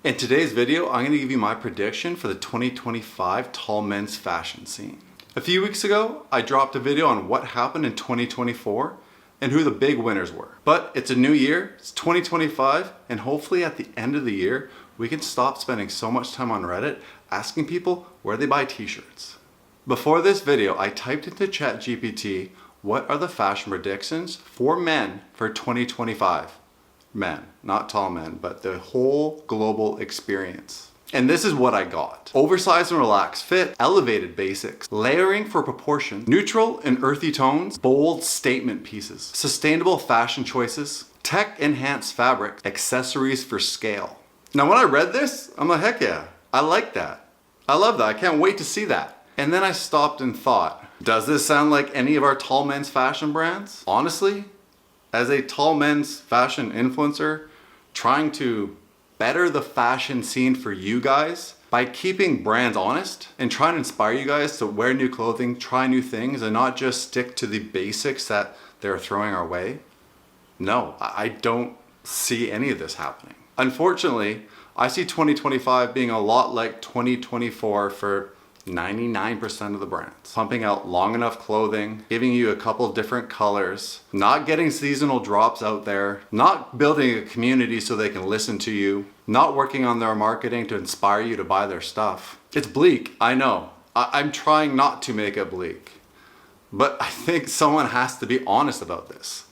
In today's video, I'm going to give you my prediction for the 2025 tall men's fashion scene. A few weeks ago, I dropped a video on what happened in 2024 and who the big winners were. But it's a new year, it's 2025, and hopefully at the end of the year, we can stop spending so much time on Reddit asking people where they buy t-shirts. Before this video, I typed into ChatGPT, what are the fashion predictions for men for 2025? Men, not tall men, but the whole global experience. And this is what I got. Oversized and relaxed fit, elevated basics, layering for proportion, neutral and earthy tones, bold statement pieces, sustainable fashion choices, tech-enhanced fabric, accessories for scale. Now when I read this, I'm like, heck yeah, I like that. I love that, I can't wait to see that. And then I stopped and thought, does this sound like any of our tall men's fashion brands? Honestly, as a tall men's fashion influencer, trying to better the fashion scene for you guys by keeping brands honest and trying to inspire you guys to wear new clothing, try new things, and not just stick to the basics that they're throwing our way? No, I don't see any of this happening. Unfortunately, I see 2025 being a lot like 2024 for 99% of the brands. Pumping out long enough clothing, giving you a couple different colors, not getting seasonal drops out there, not building a community so they can listen to you, not working on their marketing to inspire you to buy their stuff. It's bleak, I know. I'm trying not to make it bleak. But I think someone has to be honest about this.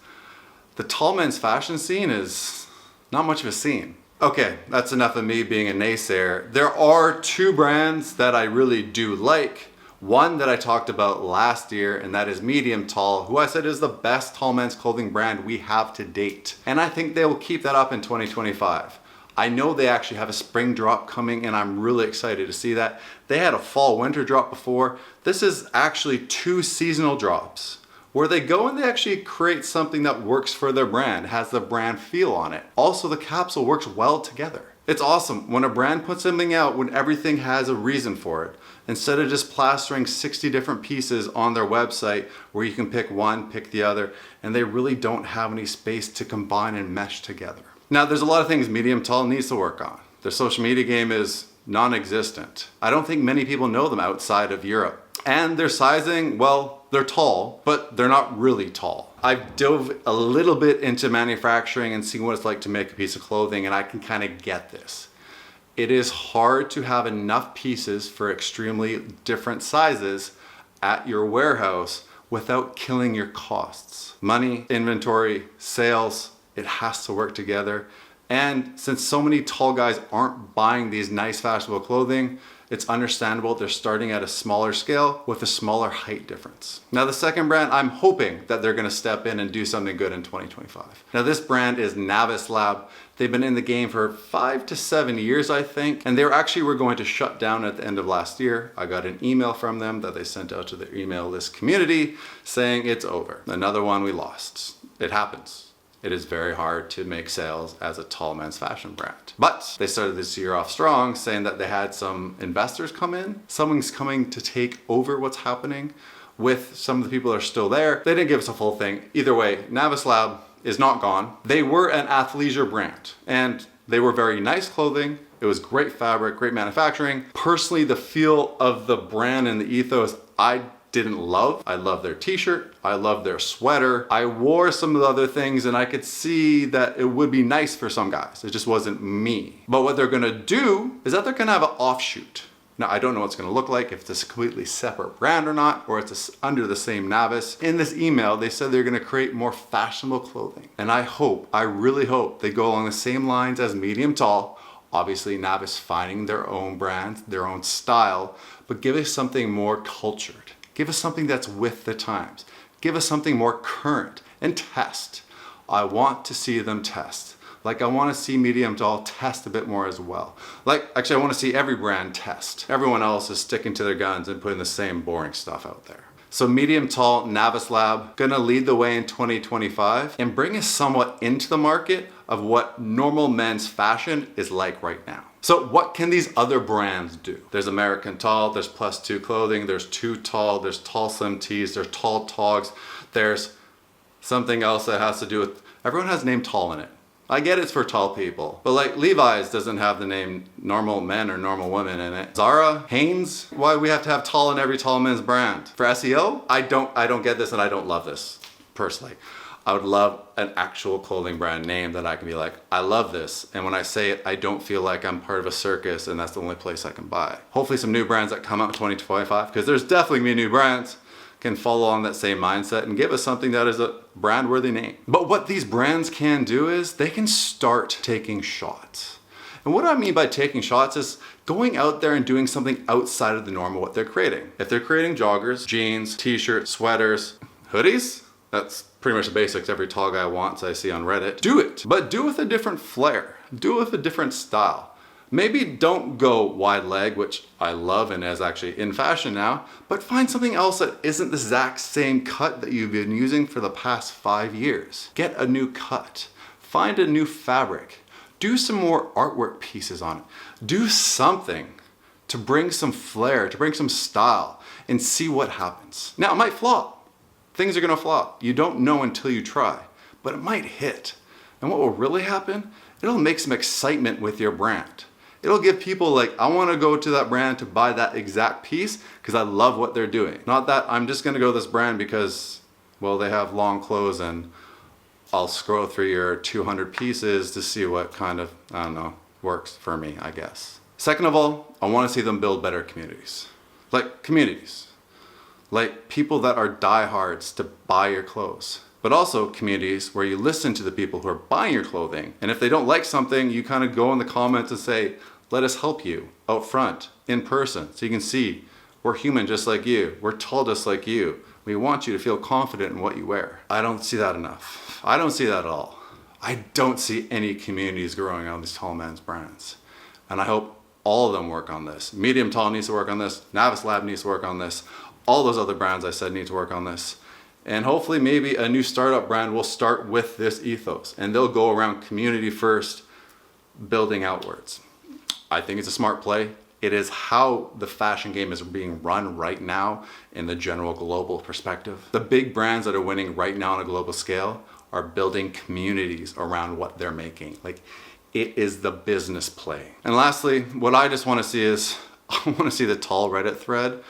The tall men's fashion scene is not much of a scene. Okay, that's enough of me being a naysayer. There are two brands that I really do like. One that I talked about last year, and that is Medium Tall, who I said is the best tall men's clothing brand we have to date. And I think they will keep that up in 2025. I know they actually have a spring drop coming, and I'm really excited to see that. They had a fall winter drop before. This is actually two seasonal drops, where they go and they actually create something that works for their brand, has the brand feel on it. Also, the capsule works well together. It's awesome when a brand puts something out when everything has a reason for it, instead of just plastering 60 different pieces on their website where you can pick one, pick the other, and they really don't have any space to combine and mesh together. Now, there's a lot of things Medium Tall needs to work on. Their social media game is non-existent. I don't think many people know them outside of Europe. And their sizing, well, they're tall, but they're not really tall. I've dove a little bit into manufacturing and seen what it's like to make a piece of clothing, and I can kind of get this. It is hard to have enough pieces for extremely different sizes at your warehouse without killing your costs. Money, inventory, sales, it has to work together. And since so many tall guys aren't buying these nice fashionable clothing, it's understandable they're starting at a smaller scale with a smaller height difference. Now the second brand, I'm hoping that they're gonna step in and do something good in 2025. Now this brand is Navis Lab. They've been in the game for 5 to 7 years, I think, and they were going to shut down at the end of last year. I got an email from them that they sent out to their email list community saying it's over. Another one we lost. It happens. It is very hard to make sales as a tall men's fashion brand. But they started this year off strong, saying that they had some investors come in. Someone's coming to take over what's happening with some of the people that are still there. They didn't give us a full thing. Either way, Navis Lab is not gone. They were an athleisure brand, and they were very nice clothing. It was great fabric, great manufacturing. Personally, the feel of the brand and the ethos, I didn't love. I love their t-shirt. I love their sweater. I wore some of the other things and I could see that it would be nice for some guys. It just wasn't me. But what they're gonna do is that they're gonna have an offshoot. Now, I don't know what it's gonna look like, if it's a completely separate brand or not, or it's under the same Navis. In this email, they said they're gonna create more fashionable clothing. And I really hope they go along the same lines as Medium Tall. Obviously, Navis finding their own brand, their own style, but give us something more cultured. Give us something that's with the times. Give us something more current and test. I want to see them test. Like I want to see Medium Tall test a bit more as well. Actually I want to see every brand test. Everyone else is sticking to their guns and putting the same boring stuff out there. So Medium Tall, Navis Lab, gonna lead the way in 2025 and bring us somewhat into the market of what normal men's fashion is like right now. So what can these other brands do? There's American Tall, there's Plus 2 Clothing, there's Too Tall, there's Tall Slim Tees, there's Tall Togs, there's something else that has to do with, everyone has name Tall in it. I get it's for tall people, but like Levi's doesn't have the name normal men or normal women in it. Zara, Hanes, why we have to have tall in every tall men's brand? For SEO? I don't get this, and I don't love this personally. I would love an actual clothing brand name that I can be like, I love this. And when I say it, I don't feel like I'm part of a circus and that's the only place I can buy. Hopefully some new brands that come out in 2025, because there's definitely gonna be new brands, can follow on that same mindset and give us something that is a brand worthy name. But what these brands can do is they can start taking shots. And what I mean by taking shots is going out there and doing something outside of the norm of what they're creating. If they're creating joggers, jeans, t-shirts, sweaters, hoodies, that's pretty much the basics every tall guy wants I see on Reddit. Do it, but do it with a different flair. Do it with a different style. Maybe don't go wide leg, which I love and is actually in fashion now, but find something else that isn't the exact same cut that you've been using for the past 5 years. Get a new cut. Find a new fabric. Do some more artwork pieces on it. Do something to bring some flair, to bring some style, and see what happens. Now, it might flop. Things are gonna flop. You don't know until you try, but it might hit. And what will really happen? It'll make some excitement with your brand. It'll give people like, I wanna go to that brand to buy that exact piece because I love what they're doing. Not that I'm just gonna go to this brand because, well, they have long clothes and I'll scroll through your 200 pieces to see what kind of, I don't know, works for me, I guess. Second of all, I wanna see them build better communities. Like communities. Like people that are diehards to buy your clothes. But also communities where you listen to the people who are buying your clothing. And if they don't like something, you kind of go in the comments and say, let us help you out front, in person, so you can see we're human just like you. We're tall just like you. We want you to feel confident in what you wear. I don't see that enough. I don't see that at all. I don't see any communities growing on these tall men's brands. And I hope all of them work on this. Medium Tall needs to work on this. Navis Lab needs to work on this. All those other brands I said need to work on this. And hopefully maybe a new startup brand will start with this ethos and they'll go around community first, building outwards. I think it's a smart play. It is how the fashion game is being run right now in the general global perspective. The big brands that are winning right now on a global scale are building communities around what they're making. Like, it is the business play. And lastly, what I just want to see is, I want to see the tall Reddit thread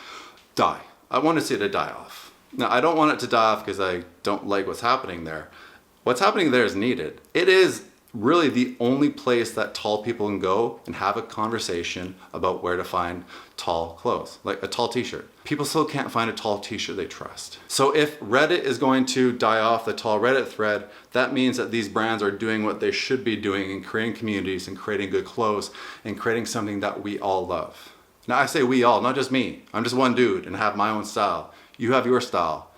die. I want to see it die off. Now, I don't want it to die off because I don't like what's happening there. What's happening there is needed. It is really the only place that tall people can go and have a conversation about where to find tall clothes, like a tall t-shirt. People still can't find a tall t-shirt they trust. So if Reddit is going to die off the tall Reddit thread, that means that these brands are doing what they should be doing and creating communities and creating good clothes and creating something that we all love. Now I say we all, not just me. I'm just one dude and have my own style. You have your style.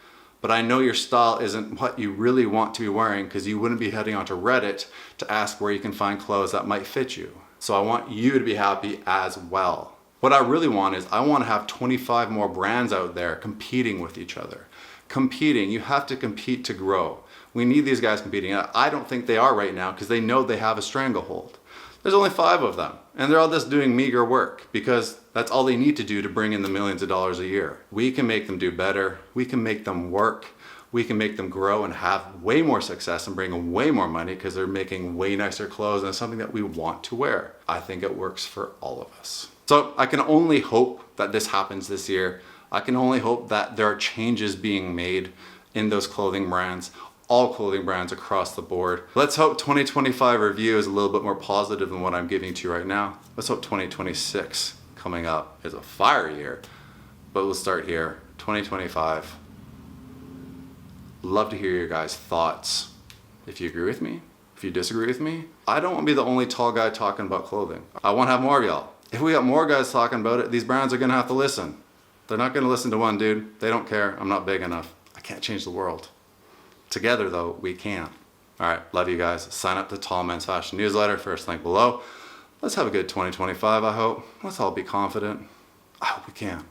But I know your style isn't what you really want to be wearing because you wouldn't be heading onto Reddit to ask where you can find clothes that might fit you. So I want you to be happy as well. What I really want is I want to have 25 more brands out there competing with each other. Competing, you have to compete to grow. We need these guys competing. I don't think they are right now because they know they have a stranglehold. There's only 5 of them and they're all just doing meager work because that's all they need to do to bring in the millions of dollars a year. We can make them do better. We can make them work. We can make them grow and have way more success and bring in way more money because they're making way nicer clothes and it's something that we want to wear. I think it works for all of us. So I can only hope that this happens this year. I can only hope that there are changes being made in those clothing brands, all clothing brands across the board. Let's hope 2025 review is a little bit more positive than what I'm giving to you right now. Let's hope 2026 coming up is a fire year, but we'll start here. 2025. Love to hear your guys' thoughts. If you agree with me, if you disagree with me, I don't want to be the only tall guy talking about clothing. I want to have more of y'all. If we got more guys talking about it, these brands are gonna have to listen. They're not gonna listen to one dude. They don't care. I'm not big enough. I can't change the world. Together though, we can. All right, love you guys. Sign up to Tall Men's Fashion Newsletter, first link below. Let's have a good 2025, I hope. Let's all be confident. I hope we can.